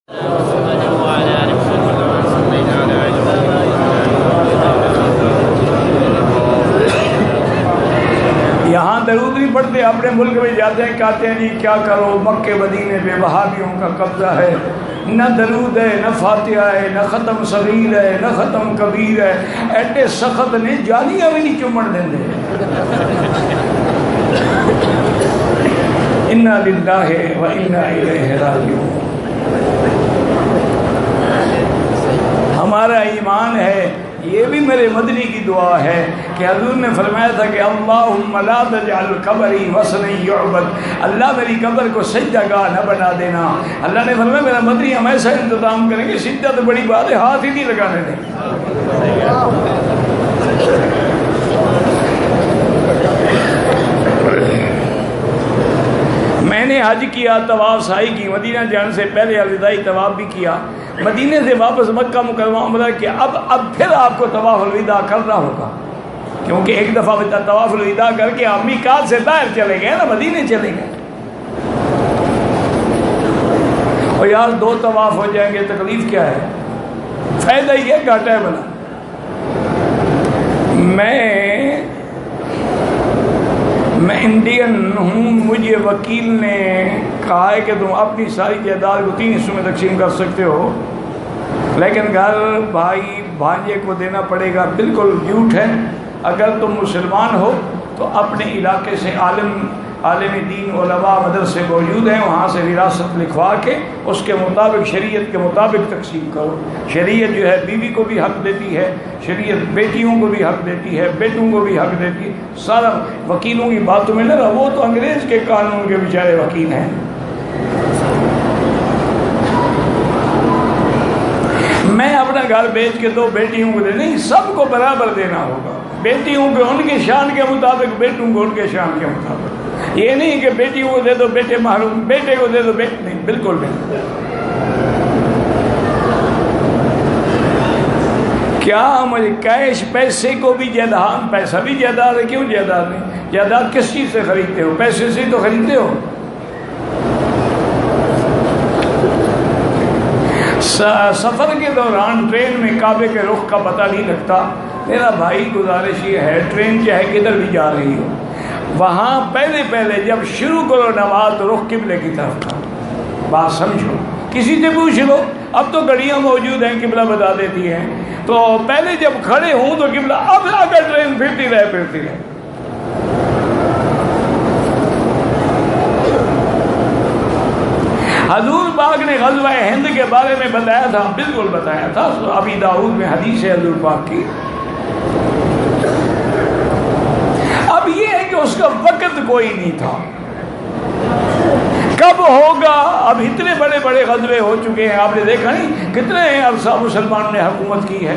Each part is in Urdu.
یہاں درود نہیں پڑھتے، اپنے ملک میں جاتے ہیں کہتے ہیں جی کیا کرو، مکے مدینے پہ وہابیوں کا قبضہ ہے، نہ درود ہے، نہ فاتحہ ہے، نہ ختم صغیر ہے، نہ ختم کبیر ہے، ایڈے سخت نے جالیاں بھی نہیں چومن دیں دے۔ انا للہ و انا الیہ راجعون۔ ہمارا ایمان ہے، یہ بھی میرے مدنی کی دعا ہے کہ حضور نے فرمایا تھا کہ اللہم لا تجعل قبری وثنا یعبد، اللہ میری قبر کو سجدہ گاہ نہ بنا دینا۔ اللہ نے فرمایا میرا مدنی ہم ایسا انتظام کریں گے، سجدہ تو بڑی بات ہے، ہاتھ ہی نہیں لگانے دیں۔ میں نے حج کیا، طواف سعی کی، مدینہ جانے سے پہلے الوداعی طواف بھی کیا، مدینے سے واپس مکہ مکرمہ عمرہ کیا، اب پھر آپ کو طواف الوداع کرنا ہوگا، کیونکہ ایک دفعہ طواف الوداع کر کے آپ میقات سے باہر چلے گئے نا، مدینے چلے گئے، اور یار 2 طواف ہو جائیں گے تکلیف کیا ہے، فائدہ ہی ہے، گھاٹا ہے بنا۔ میں انڈین ہوں، مجھے وکیل نے کہا ہے کہ تم اپنی ساری جائیداد کو 3 حصوں میں تقسیم کر سکتے ہو، لیکن گھر بھائی بھانجے کو دینا پڑے گا۔ بالکل جھوٹ ہے، اگر تم مسلمان ہو تو اپنے علاقے سے عالم دین علماء مدرسے موجود ہیں، وہاں سے وراثت لکھوا کے اس کے مطابق شریعت کے مطابق تقسیم کرو۔ شریعت جو ہے بیوی کو بھی حق دیتی ہے، شریعت بیٹیوں کو بھی حق دیتی ہے، بیٹوں کو بھی حق دیتی ہے۔ سارا وکیلوں کی باتوں میں نہ رہا، وہ تو انگریز کے قانون کے بیچارے وکیل ہیں۔ میں اپنا گھر بیچ کے 2 بیٹیوں کو دے نہیں، سب کو برابر دینا ہوگا، بیٹیوں کو ان کے شان کے مطابق، بیٹوں کو ان کے شان کے مطابق۔ یہ نہیں کہ بیٹیوں کو دے دو بیٹے محروم، بیٹے کو دے دو بیٹے، نہیں، بالکل نہیں۔ کیا مجھے کیش پیسے کو بھی جائیداد، پیسہ بھی جائیداد ہے، کیوں جائیداد نہیں؟ جائیداد کس چیز سے خریدتے ہو؟ پیسے سے تو خریدتے ہو۔ سفر کے دوران ٹرین میں کعبے کے رخ کا پتہ نہیں لگتا۔ میرا بھائی گزارش یہ ہے، ٹرین چاہے کدھر بھی جا رہی ہو، وہاں پہلے جب شروع کرو نماز تو رخ قبلے کی طرف کا، بات سمجھو، کسی سے پوچھ لو، اب تو گھڑیاں موجود ہیں قبلہ بتا دیتی ہیں، تو پہلے جب کھڑے ہوں تو قبلہ، اب اگر ٹرین پھرتی رہے۔ حضور پاک نے غزوہ ہند کے بارے میں بتایا تھا، بالکل بتایا تھا، ابی داؤد میں حدیث ہے حضور پاک کی۔ اب یہ ہے کہ اس کا وقت کوئی نہیں تھا، کب ہوگا؟ اب اتنے بڑے بڑے غزوے ہو چکے ہیں، آپ نے دیکھا نہیں کتنے عرصہ مسلمانوں نے حکومت کی ہے۔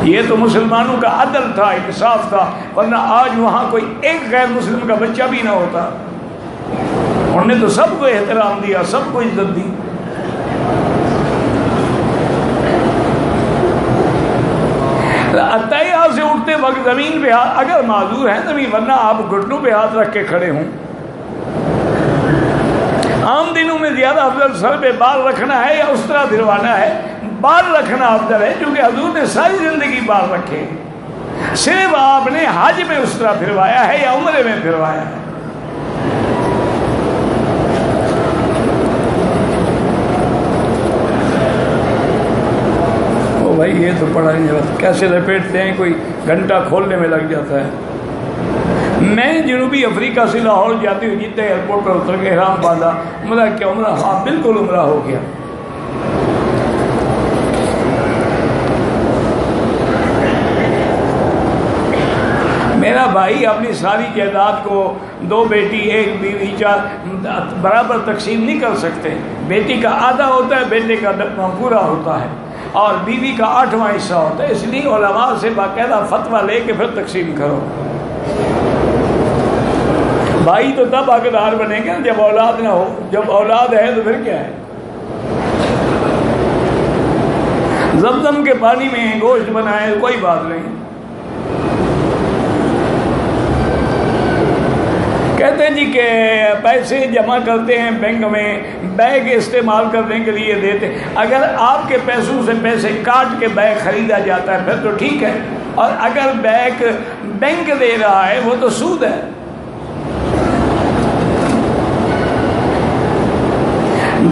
یہ تو مسلمانوں کا عدل تھا، انصاف تھا، ورنہ آج وہاں کوئی ایک غیر مسلم کا بچہ بھی نہ ہوتا۔ انہوں نے تو سب کو احترام دیا، سب کو عزت دی۔ عطیہ سے اٹھتے وقت زمین پہ ہاتھ، اگر معذور ہیں زمین، ورنہ آپ گھٹنوں پہ ہاتھ رکھ کے کھڑے ہوں۔ عام دنوں میں زیادہ افضل سر پہ بال رکھنا ہے یا اس طرح پھروانا ہے؟ بال رکھنا افضل ہے، کیونکہ حضور نے ساری زندگی بال رکھے، صرف آپ نے حج میں اس طرح پھروایا ہے یا عمرے میں پھروایا ہے۔ بھائی یہ تو پڑھا نہیں جاتا، کیسے لپیٹتے ہیں، کوئی گھنٹہ کھولنے میں لگ جاتا ہے۔ میں جنوبی افریقہ سے لاہور جاتی ہوئی جتنے ایئرپورٹ پر اتر کے احرام باندھا، عمرہ کیا؟ عمرہ، ہاں بالکل عمرہ ہو گیا۔ میرا بھائی اپنی ساری جائیداد کو 2 بیٹی 1 بیوی 4 برابر تقسیم نہیں کر سکتے۔ بیٹی کا آدھا ہوتا ہے، بیٹے کا پورا ہوتا ہے، اور بیوی کا 8واں حصہ ہوتا ہے۔ اس لیے علماء سے باقاعدہ فتویٰ لے کے پھر تقسیم کرو۔ بھائی تو تب حقدار بنے گا جب اولاد نہ ہو، جب اولاد ہے تو پھر کیا ہے؟ زمزم کے پانی میں گوشت بنائے کوئی بات نہیں، کہتے ہیں جی کہ پیسے جمع کرتے ہیں بینک میں، بیگ استعمال کرنے کے لیے دیتے، اگر آپ کے پیسوں سے پیسے کاٹ کے بیگ خریدا جاتا ہے پھر تو ٹھیک ہے، اور اگر بیگ بینک دے رہا ہے وہ تو سود ہے۔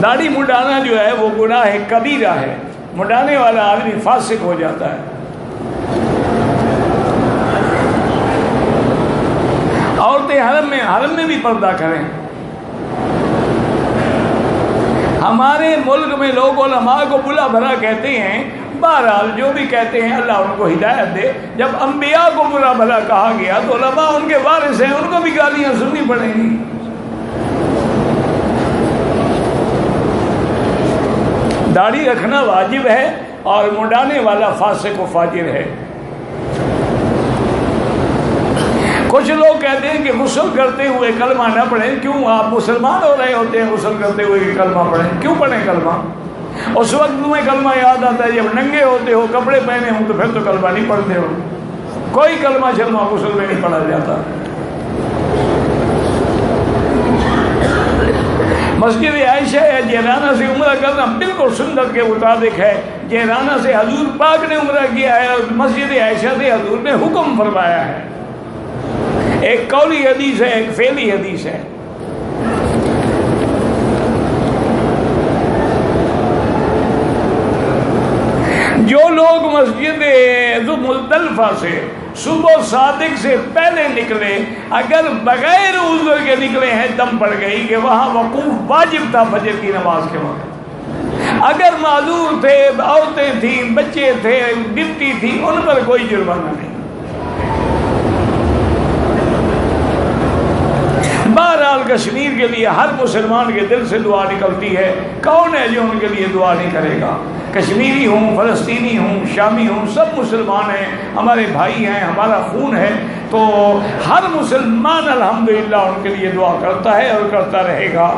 داڑھی مڈانا جو ہے وہ گناہ کبیرہ ہے، مڈانے والا آدمی فاسق ہو جاتا ہے۔ عورتیں حرم میں بھی پردہ کریں۔ ہمارے ملک میں لوگ علماء کو بلا بھلا کہتے ہیں، بہرحال جو بھی کہتے ہیں اللہ ان کو ہدایت دے۔ جب انبیاء کو برا بھلا کہا گیا تو علماء ان کے وارث ہیں، ان کو بھی گالیاں سننی پڑیں گی۔ داڑھی رکھنا واجب ہے اور منڈانے والا فاسق و فاجر ہے۔ کچھ لوگ کہتے ہیں کہ غسل کرتے ہوئے کلمہ نہ پڑھیں۔ کیوں؟ آپ مسلمان ہو رہے ہوتے ہیں غسل کرتے ہوئے کہ کلمہ پڑھیں؟ کیوں پڑھیں کلمہ؟ اس وقت تمہیں کلمہ یاد آتا ہے جب ننگے ہوتے ہو، کپڑے پہنے ہوں، تو پھر تو کلمہ نہیں پڑھتے ہو۔ کوئی کلمہ شلمہ غسل میں نہیں پڑھا جاتا۔ مسجد عائشہ یا جیرانہ سے عمرہ کرنا بالکل سنت کے مطابق ہے۔ جیرانہ سے حضور پاک نے عمرہ کیا ہے اور مسجد عائشہ سے حضور نے حکم فرمایا ہے۔ ایک قولی حدیث ہے، ایک فعلی حدیث ہے۔ جو لوگ مسجد مزدلفہ سے صبح صادق سے پہلے نکلے، اگر بغیر عذر کے نکلے ہیں، دم پڑ گئی کہ وہاں وقوف واجب تھا فجر کی نماز کے وقت۔ اگر معذور تھے، عورتیں تھیں، بچے تھے، ڈپٹی تھی، ان پر کوئی جرمانہ نہیں۔ بہرحال کشمیر کے لیے ہر مسلمان کے دل سے دعا نکلتی ہے۔ کون ہے جو ان کے لیے دعا نہیں کرے گا؟ کشمیری ہوں، فلسطینی ہوں، شامی ہوں، سب مسلمان ہیں، ہمارے بھائی ہیں، ہمارا خون ہے، تو ہر مسلمان الحمدللہ ان کے لیے دعا کرتا ہے اور کرتا رہے گا۔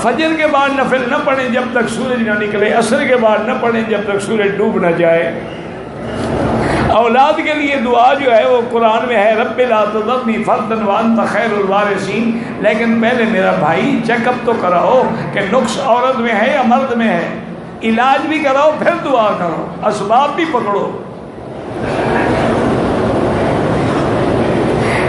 فجر کے بعد نفل نہ پڑھیں جب تک سورج نہ نکلے، عصر کے بعد نہ پڑھیں جب تک سورج ڈوب نہ جائے۔ اولاد کے لیے دعا جو ہے وہ قرآن میں ہے، رب لا تذرنی فردا وانت خیر الوارثین، لیکن پہلے میرا بھائی چیک اپ تو کراؤ کہ نقص عورت میں ہے یا مرد میں ہے، علاج بھی کراؤ پھر دعا کرو، اسباب بھی پکڑو۔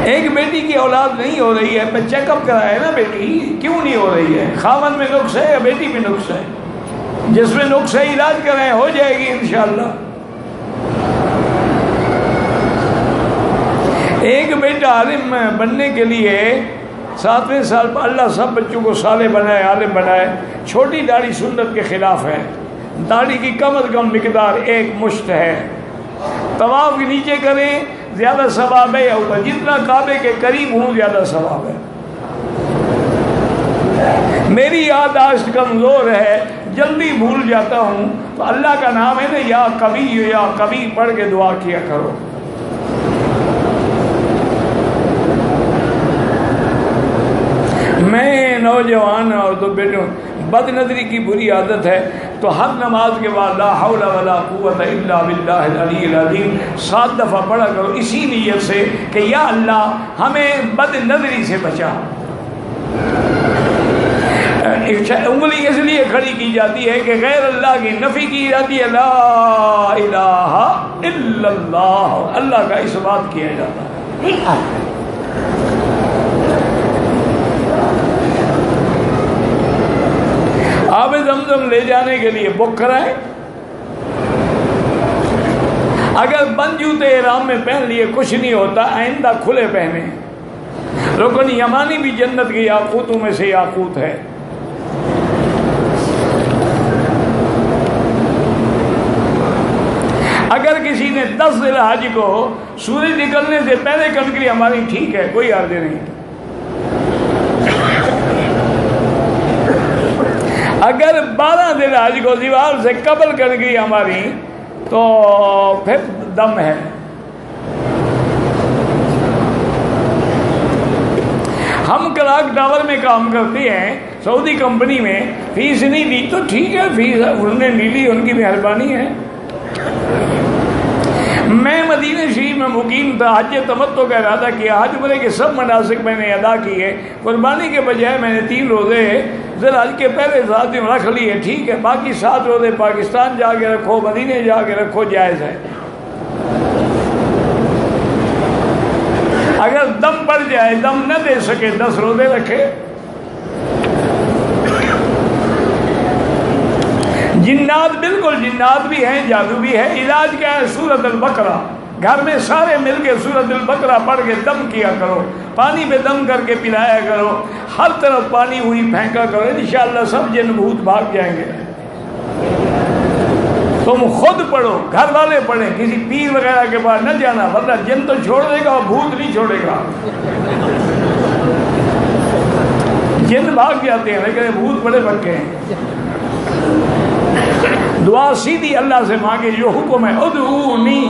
ایک بیٹی کی اولاد نہیں ہو رہی ہے، میں چیک اپ کرائے نا بیٹی، کیوں نہیں ہو رہی ہے؟ خاوند میں نقص ہے یا بیٹی میں نقص ہے؟ جس میں نقص ہے علاج کرائیں، ہو جائے گی انشاءاللہ۔ ایک بیٹا عالم بننے کے لیے 7ویں سال پر اللہ سب بچوں کو صالح بنائے، عالم بنائے۔ چھوٹی داڑھی سنت کے خلاف ہے، داڑھی کی کم از کم مقدار 1 مشت ہے۔ طواف کے نیچے کریں زیادہ ثواب ہے یا اوپر، جتنا کعبے کے قریب ہوں زیادہ ثواب ہے۔ میری یادداشت کمزور ہے، جلدی بھول جاتا ہوں، تو اللہ کا نام ہے نا، یا کبھی یا کبھی پڑھ کے دعا کیا کرو۔ میں نوجوان اور تو بیٹوں، بد نظری کی بری عادت ہے، تو ہر نماز کے بعد لا حول ولا قوت الا باللہ العلی العظیم 7 دفعہ پڑھا کرو، اسی نیت سے کہ یا اللہ ہمیں بد نظری سے بچا۔ انگلی اس لیے کھڑی کی جاتی ہے کہ غیر اللہ کی نفی کی جاتی ہے، لا الہ الا اللہ، اللہ کا اثبات کیا جاتا ہے۔ آب زمزم لے جانے کے لیے بک کرائیں۔ اگر بند جوتے احرام میں پہن لیے کچھ نہیں ہوتا، آئندہ کھلے پہنے۔ رکن یمانی بھی جنت کی یاقوتوں میں سے یاقوت ہے۔ اگر کسی نے 10 ذی الحج کو سورج نکلنے سے پہلے کنکری ہماری ٹھیک ہے، کوئی عرض نہیں۔ اگر 12 ذی الحج کو دیوار سے قبل کر گئی ہماری تو پھر دم ہے۔ ہم کلاک ٹاور میں کام کرتے ہیں، سعودی کمپنی میں، فیس نہیں دی تو ٹھیک ہے، فیس انہوں نے نہیں لی، ان کی مہربانی ہے۔ میں مدینہ شریف میں مقیم تھا، حج تمتع کا ارادہ کیا، حج عمرے کے سب مناسک میں نے ادا کیے، قربانی کے بجائے میں نے 3 روزے ذی الحج کے پہلے 7 دن رکھ لیے، ٹھیک ہے، باقی 7 روزے پاکستان جا کے رکھو، مدینے جا کے رکھو، جائز ہے۔ اگر دم پڑ جائے، دم نہ دے سکے، 10 روزے رکھے۔ جنات، بالکل جنات بھی ہیں، جادو بھی ہے، علاج کیا ہے؟ سورۃ البقرہ، گھر میں سارے مل کے سورۃ البقرہ پڑھ کے دم کیا کرو، پانی پہ دم کر کے پلایا کرو، ہر طرف پانی ہوئی پھینکا کرو، انشاءاللہ سب جن بھوت بھاگ جائیں گے۔ تم خود پڑھو، گھر والے پڑھیں، کسی پیر وغیرہ کے پاس نہ جانا، ورنہ جن تو چھوڑ دے گا، بھوت نہیں چھوڑے گا۔ جن بھاگ جاتے ہیں لیکن بھوت بڑے پکے ہیں۔ دعا سیدھی اللہ سے مانگے، جو حکم ہے ادعونی